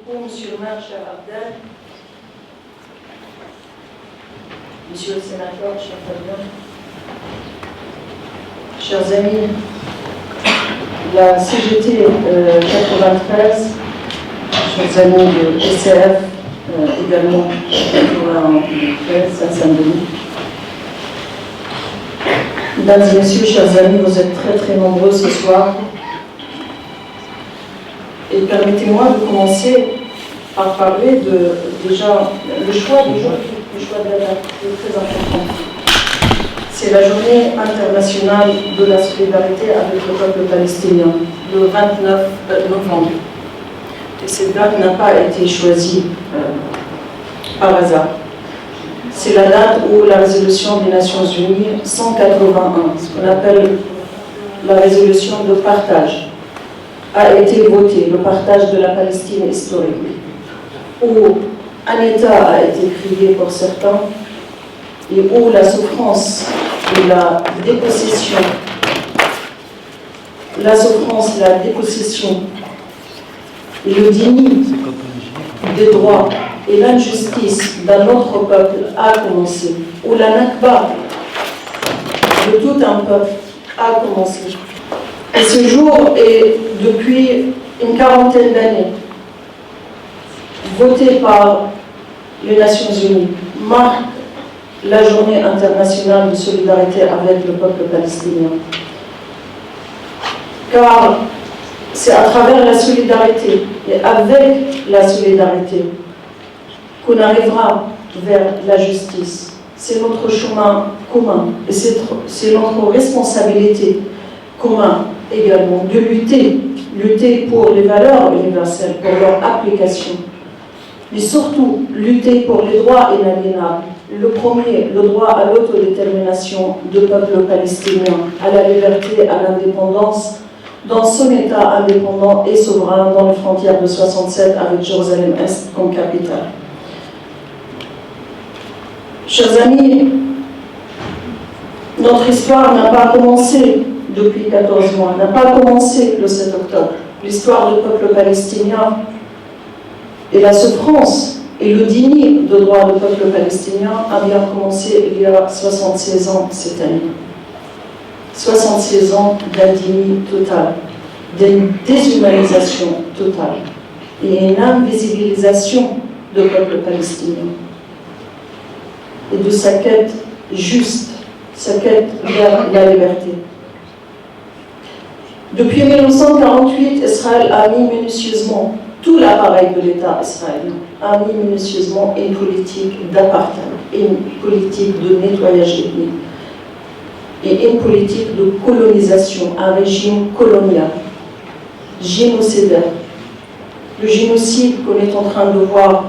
beaucoup, Monsieur le maire, cher Abdel, Monsieur le sénateur, cher Fabien, chers amis, la CGT 93, chers amis de SCF, également 93, Saint-Denis. Mesdames et messieurs, chers amis, vous êtes très très nombreux ce soir. Et permettez-moi de commencer par parler de, déjà, le choix du jour, le choix de la date, est très important. C'est la journée internationale de la solidarité avec le peuple palestinien, le 29 novembre. Et cette date n'a pas été choisie par hasard. C'est la date où la résolution des Nations Unies 181, ce qu'on appelle la résolution de partage, a été votée, le partage de la Palestine historique, où un État a été créé pour certains et où la souffrance et la dépossession, et le déni des droits et l'injustice d'un autre peuple a commencé, où la Nakba de tout un peuple a commencé. Et ce jour est, depuis une quarantaine d'années, voté par les Nations Unies, marque la journée internationale de solidarité avec le peuple palestinien. Car c'est à travers la solidarité et avec la solidarité qu'on arrivera vers la justice. C'est notre chemin commun et c'est notre responsabilité commune également de lutter pour les valeurs universelles, pour leur application, mais surtout lutter pour les droits inaliénables. Le premier, le droit à l'autodétermination du peuple palestinien, à la liberté, à l'indépendance, dans son État indépendant et souverain dans les frontières de 67 avec Jérusalem-Est comme capitale. Chers amis, notre histoire n'a pas commencé depuis 14 mois, n'a pas commencé le 7 octobre. L'histoire du peuple palestinien et la souffrance et le déni de droits du peuple palestinien a bien commencé il y a 76 ans cette année. 76 ans d'un déni total, d'une déshumanisation totale et une invisibilisation du peuple palestinien et de sa quête juste, sa quête vers la liberté. Depuis 1948, Israël a mis minutieusement, tout l'appareil de l'État israélien a mis minutieusement une politique d'apartheid, une politique de nettoyage ethnique et une politique de colonisation, un régime colonial, génocidaire. Le génocide qu'on est en train de voir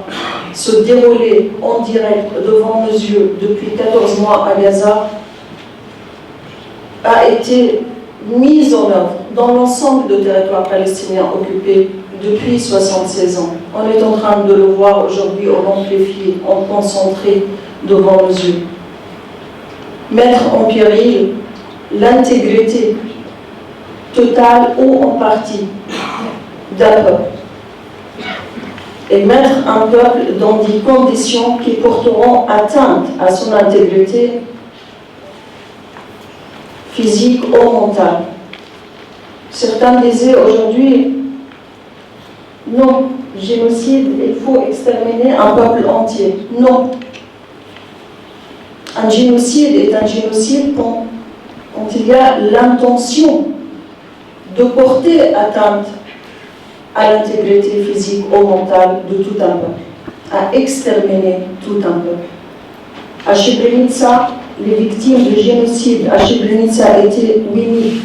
se dérouler en direct devant nos yeux depuis 14 mois à Gaza a été mise en œuvre dans l'ensemble des territoires palestiniens occupés depuis 76 ans. On est en train de le voir aujourd'hui en amplifié, en concentré devant nos yeux. Mettre en péril l'intégrité totale ou en partie d'un peuple. Et mettre un peuple dans des conditions qui porteront atteinte à son intégrité physique ou mentale. Certains disaient aujourd'hui, non, génocide, il faut exterminer un peuple entier. Non. Un génocide est un génocide quand il y a l'intention de porter atteinte à l'intégrité physique ou mentale de tout un peuple, à exterminer tout un peuple. À Srebrenica, les victimes du génocide à Srebrenica étaient 8000,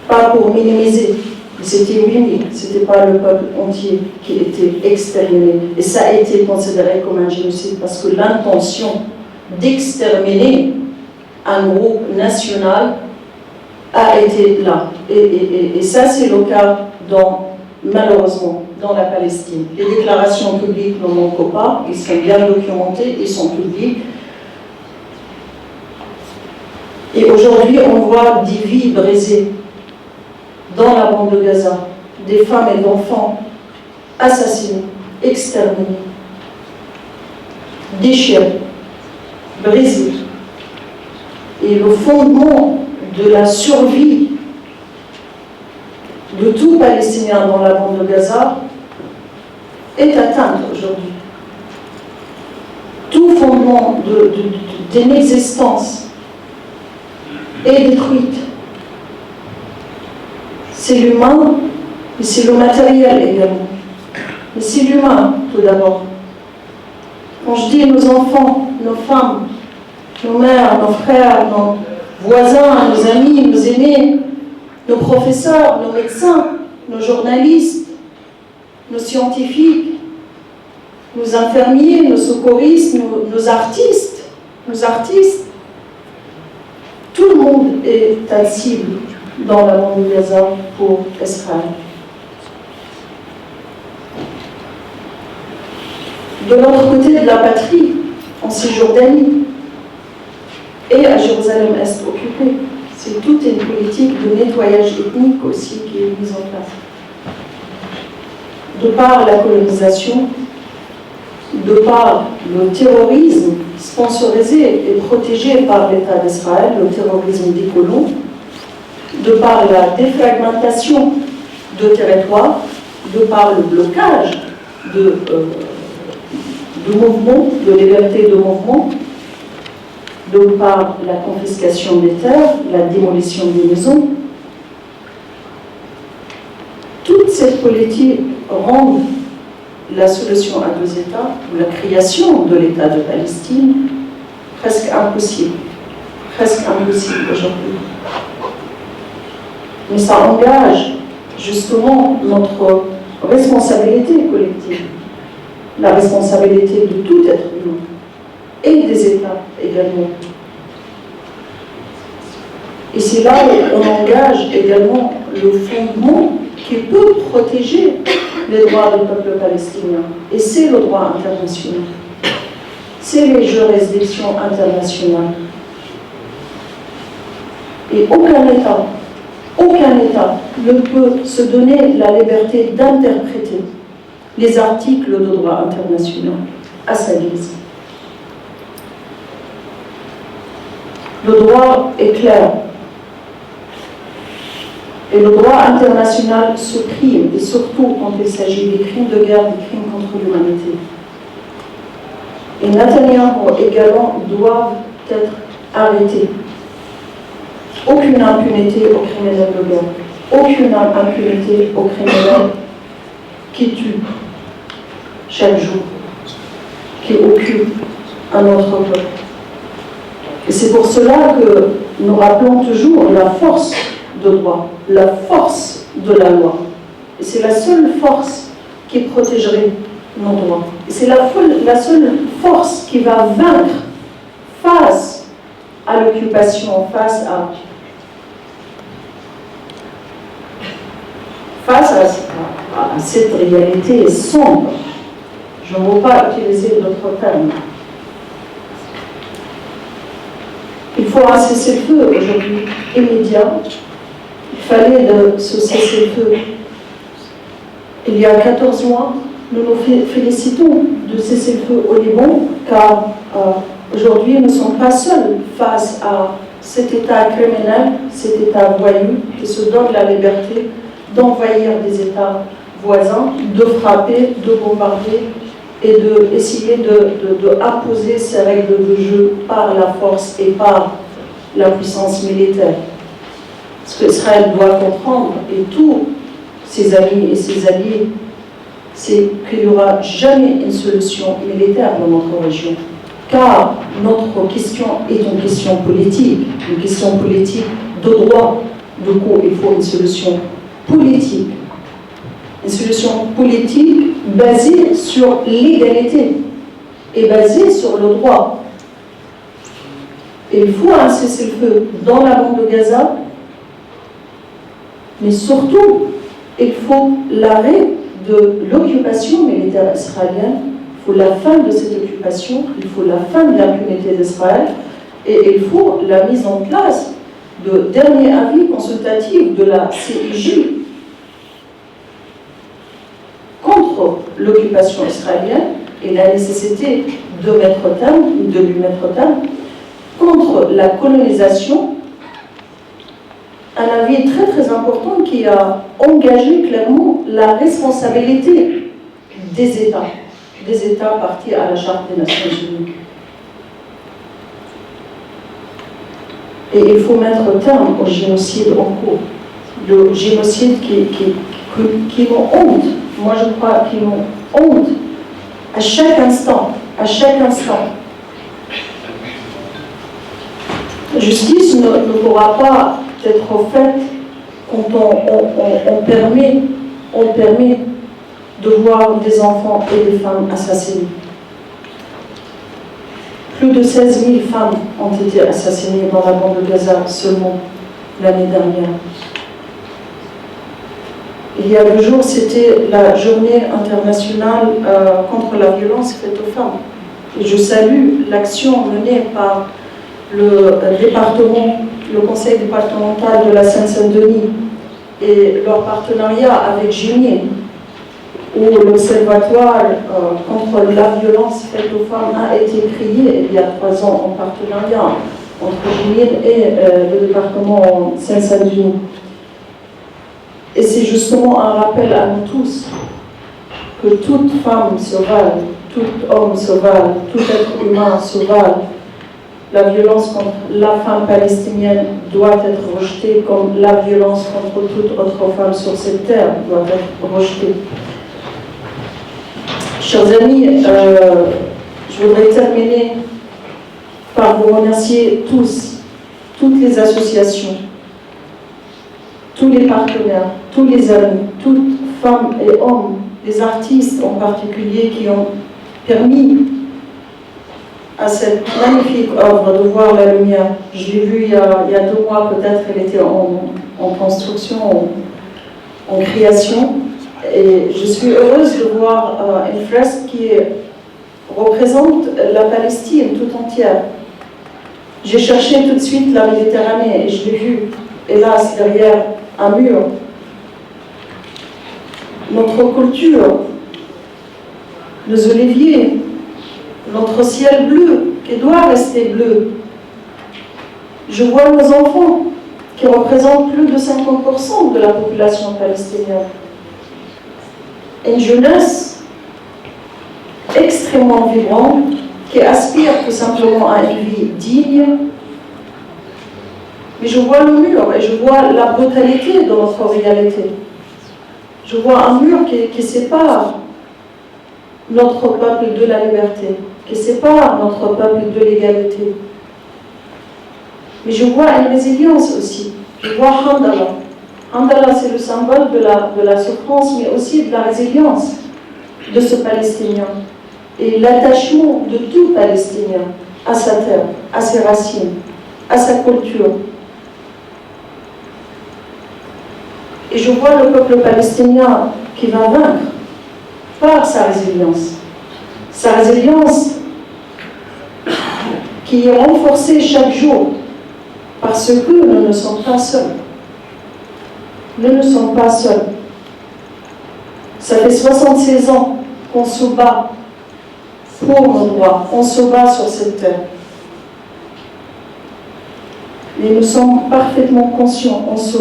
pas pour minimiser, mais c'était 8000, ce n'était pas le peuple entier qui était exterminé. Et ça a été considéré comme un génocide parce que l'intention d'exterminer un groupe national a été là. Et ça, c'est le cas malheureusement dans la Palestine. Les déclarations publiques ne manquent pas, ils sont bien documentés, ils sont publics. Et aujourd'hui, on voit des vies brisées dans la bande de Gaza, des femmes et d'enfants assassinés, exterminés, déchirés, brisés. Et le fondement de la survie de tout Palestinien dans la bande de Gaza est atteint aujourd'hui. Tout fondement d'une existence est détruite. C'est l'humain, et c'est le matériel également. Mais c'est l'humain, tout d'abord. Quand je dis nos enfants, nos femmes, nos mères, nos frères, nos voisins, nos amis, nos aînés, nos professeurs, nos médecins, nos journalistes, nos scientifiques, nos infirmiers, nos secouristes, nos artistes, tout le monde est un cible dans la bande de Gaza pour Israël. De l'autre côté de la patrie, en Cisjordanie et à Jérusalem-Est occupée, c'est toute une politique de nettoyage ethnique aussi qui est mise en place. De par la colonisation, de par le terrorisme sponsorisé et protégé par l'État d'Israël, le terrorisme des colons, de par la défragmentation de territoires, de par le blocage de mouvements, de liberté de mouvement, de par la confiscation des terres, la démolition des maisons. Toute cette politique rend la solution à deux États, ou la création de l'État de Palestine, presque impossible aujourd'hui. Mais ça engage justement notre responsabilité collective, la responsabilité de tout être humain, et des États également. Et c'est là où on engage également le fondement qui peut protéger les droits du peuple palestinien. Et c'est le droit international. C'est les juridictions internationales. Et aucun État ne peut se donner la liberté d'interpréter les articles de droit international à sa guise. Le droit est clair. Et le droit international se prime, et surtout quand il s'agit des crimes de guerre, des crimes contre l'humanité. Et Netanyahou également doivent être arrêtés. Aucune impunité aux criminels de guerre. Aucune impunité aux criminels qui tuent chaque jour, qui occupent un autre peuple. Et c'est pour cela que nous rappelons toujours la force de droit, la force de la loi. Et c'est la seule force qui protégerait nos droits. Et c'est la seule force qui va vaincre face à l'occupation, face à cette réalité sombre. Je ne veux pas utiliser d'autres termes. Il faut un cessez-le-feu aujourd'hui immédiat. Il fallait ce cessez-le-feu il y a 14 mois. Nous nous félicitons de cessez-le-feu au Liban, car aujourd'hui nous ne sommes pas seuls face à cet État criminel, cet État voyou qui se donne la liberté d'envahir des États voisins, de frapper, de bombarder et d'essayer d'imposer ses règles de jeu par la force et par la puissance militaire. Ce qu'Israël doit comprendre, et tous ses amis et ses alliés, c'est qu'il n'y aura jamais une solution militaire dans notre région. Car notre question est une question politique de droit. Du coup, il faut une solution politique. Une solution politique basée sur l'égalité et basée sur le droit. Et il faut un cessez-le-feu dans la bande de Gaza, mais surtout, il faut l'arrêt de l'occupation militaire israélienne, il faut la fin de cette occupation, il faut la fin de l'impunité d'Israël, et il faut la mise en place de dernier avis consultatif de la CIJ contre l'occupation israélienne et la nécessité de lui mettre terme, contre la colonisation, un avis très très important qui a engagé clairement la responsabilité des États partis à la Charte des Nations Unies. Et il faut mettre terme au génocide en cours. Le génocide qui m'ont honte. Moi, je crois qu'ils m'ont honte à chaque instant. À chaque instant. La justice ne pourra pas être faite quand on permet de voir des enfants et des femmes assassinés. Plus de 16 000 femmes ont été assassinées dans la bande de Gaza seulement l'année dernière. Il y a 2 jours, c'était la journée internationale contre la violence faite aux femmes. Et je salue l'action menée par le conseil départemental de la Seine-Saint-Denis et leur partenariat avec Génier, où l'Observatoire contre la violence faite aux femmes a été créé il y a 3 ans en partenariat entre Génier et le département Seine-Saint-Denis. Et c'est justement un rappel à nous tous que toute femme se vale, tout homme se vale, tout être humain se vale. La violence contre la femme palestinienne doit être rejetée comme la violence contre toute autre femme sur cette terre doit être rejetée. Chers amis, je voudrais terminer par vous remercier tous, toutes les associations, tous les partenaires, tous les amis, toutes femmes et hommes, les artistes en particulier qui ont permis à cette magnifique œuvre de voir la lumière. Je l'ai vue il y a 2 mois peut-être, elle était en construction, en création. Et je suis heureuse de voir une fresque qui représente la Palestine tout entière. J'ai cherché tout de suite la Méditerranée et je l'ai vue, hélas, derrière un mur. Notre culture, nos oliviers, notre ciel bleu, qui doit rester bleu. Je vois nos enfants, qui représentent plus de 50% de la population palestinienne. Une jeunesse extrêmement vibrante, qui aspire tout simplement à une vie digne. Mais je vois le mur et je vois la brutalité de notre réalité. Je vois un mur qui sépare notre peuple de la liberté, qui sépare notre peuple de l'égalité. Mais je vois une résilience aussi. Je vois Hamdallah. Hamdallah, c'est le symbole de la souffrance, mais aussi de la résilience de ce Palestinien. Et l'attachement de tout Palestinien à sa terre, à ses racines, à sa culture. Et je vois le peuple palestinien qui va vaincre par sa résilience. Sa résilience qui est renforcée chaque jour parce que nous ne sommes pas seuls. Nous ne sommes pas seuls. Ça fait 76 ans qu'on se bat pour nos droits, on se bat sur cette terre. Mais nous sommes parfaitement conscients, on se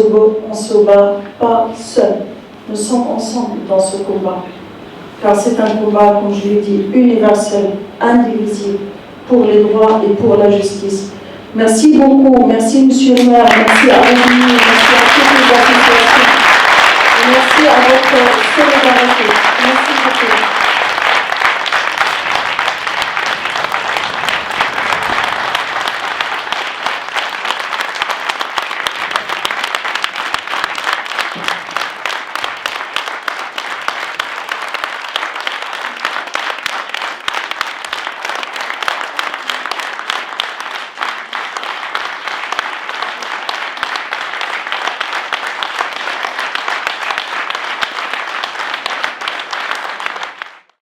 bat pas seuls. Nous sommes ensemble dans ce combat. Car c'est un combat, comme je l'ai dit, universel, indivisible, pour les droits et pour la justice. Merci beaucoup, merci Monsieur le maire, merci à vous, merci à toutes les associations, merci à votre solidarité. Merci beaucoup.